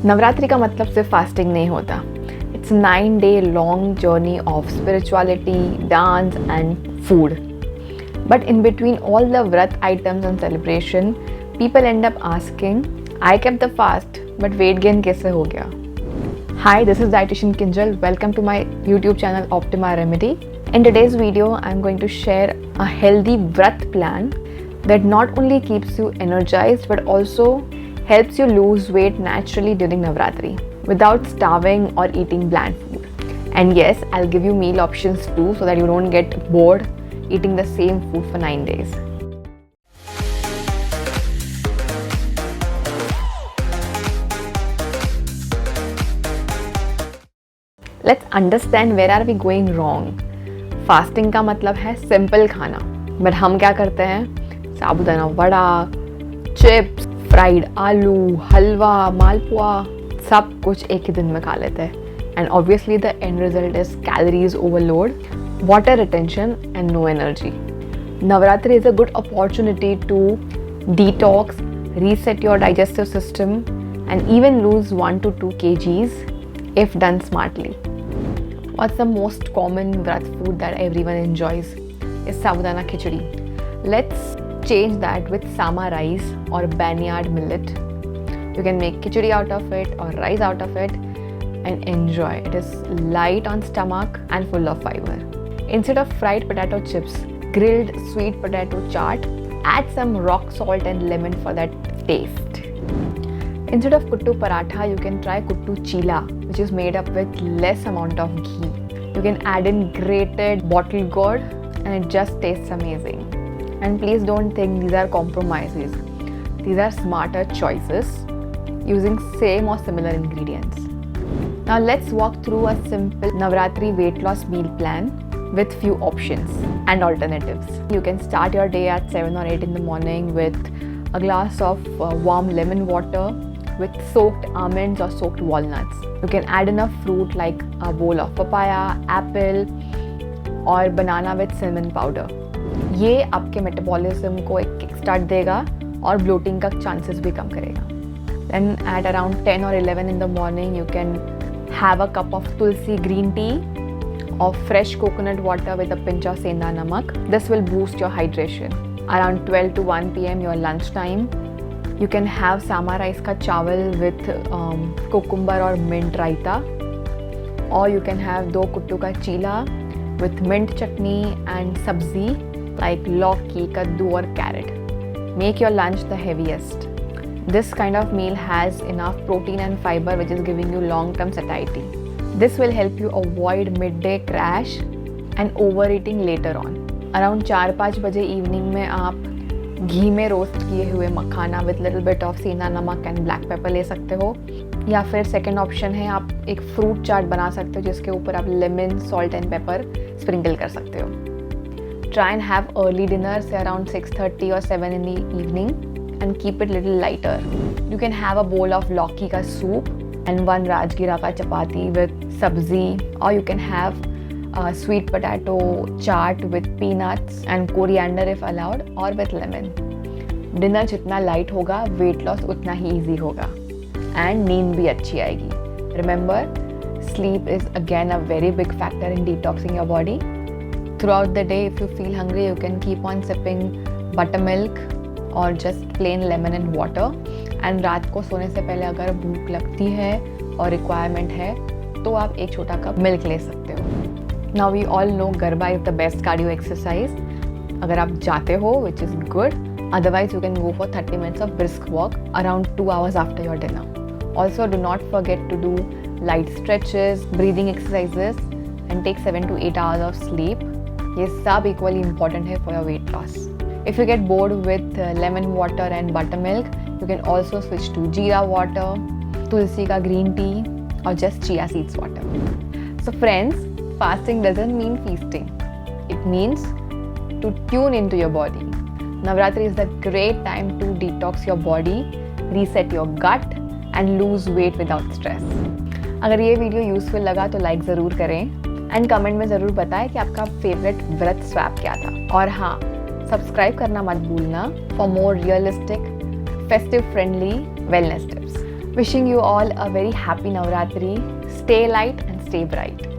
नवरात्रि का मतलब सिर्फ फास्टिंग नहीं होता. It's a 9-day long journey of spirituality, dance and food. But in between all the Vrat items and celebration, people end up asking, I kept the fast, but weight gain कैसे हो गया? Hi, this is Dietitian Kinjal. Welcome to my YouTube channel Optima Remedy. In today's video, I'm going to share a healthy Vrat plan that not only keeps you energized but also helps you lose weight naturally during Navratri without starving or eating bland food. And yes, I'll give you meal options too so that you don't get bored eating the same food for 9 days. Let's understand where are we going wrong. Fasting का मतलब है simple खाना, but हम क्या करते हैं? साबूदाना vada, chips, fried आलू, हलवा, मालपुआ, सब कुछ एक ही दिन में खा लेते हैं. And obviously the end result is calories overload, water retention and no energy. Navratri is a good opportunity to detox, reset your digestive system and even lose 1 to 2 kgs if done smartly. What's the most common Vrat food that everyone enjoys is Sabudana Khichdi. Let's change that with Sama rice or Banyard millet. You can make khichdi out of it or rice out of it and enjoy. It is light on stomach and full of fiber. Instead of fried potato chips, grilled sweet potato chaat, add some rock salt and lemon for that taste. Instead of kuttu paratha, you can try kuttu chila, which is made up with less amount of ghee. You can add in grated bottle gourd and it just tastes amazing. And please don't think these are compromises. These are smarter choices using same or similar ingredients. Now let's walk through a simple Navratri weight loss meal plan with few options and alternatives. You can start your day at 7 or 8 in the morning with a glass of warm lemon water with soaked almonds or soaked walnuts. You can add in a fruit like a bowl of papaya, apple or banana with cinnamon powder. ये आपके metabolism को एक kick start देगा और bloating का chances भी कम करेगा. Then at around 10 or 11 in the morning, you can have a cup of tulsi green tea or fresh coconut water with a pinch of senda namak. This will boost your hydration. Around 12 to 1 p.m. your lunch time, you can have sama rice ka chawal with cucumber or mint raita, or you can have do kuttu ka chila with mint chutney and sabzi like lauki, kaddu or carrot. Make your lunch the heaviest. This kind of meal has enough protein and fiber which is giving you long-term satiety. This will help you avoid midday crash and overeating later on. Around 4-5 बजे evening में आप घी में roast किए हुए मखाना with little bit of सेंधा नमक and black pepper ले सकते हो, या फिर सेकंड ऑप्शन है आप एक फ्रूट चाट बना सकते हो जिसके ऊपर आप lemon, salt and paper sprinkle कर सकते हो. Try and have early dinner, say around 6:30 or 7 in the evening, and keep it little lighter. You can have a bowl of lauki ka soup and 1 rajgira ka chapati with sabzi, or you can have a sweet potato chaat with peanuts and coriander if allowed, or with lemon. Dinner जितना light होगा, weight loss उतना ही easy होगा, and नींद भी अच्छी आएगी. Remember, sleep is again a very big factor in detoxing your body. Throughout the day, if you feel hungry, you can keep on sipping buttermilk or just plain lemon and water. And रात को सोने से पहले अगर भूख लगती है और रिक्वायरमेंट है तो आप एक छोटा कप मिल्क ले सकते हो. Now we all know garba is the best cardio exercise. अगर आप जाते हो, which is good. Otherwise, you can go for 30 minutes of brisk walk around 2 hours after your dinner. Also, do not forget to do light stretches, breathing exercises, and take 7 to 8 hours of sleep. ये सब equally important है for your weight loss. If you get bored with lemon water and buttermilk, you can also switch to jeera water, tulsi ka green tea, or just chia seeds water. So friends, fasting doesn't mean feasting. It means to tune into your body. Navratri is the great time to detox your body, reset your gut, and lose weight without stress. अगर ये video useful लगा तो like ज़रूर करें and comment में ज़रूर बताएं कि आपका फेवरेट व्रत स्वैप क्या था. और हाँ, सब्सक्राइब करना मत भूलना for more realistic, festive friendly wellness tips. Wishing you all a very happy Navratri. Stay light and stay bright.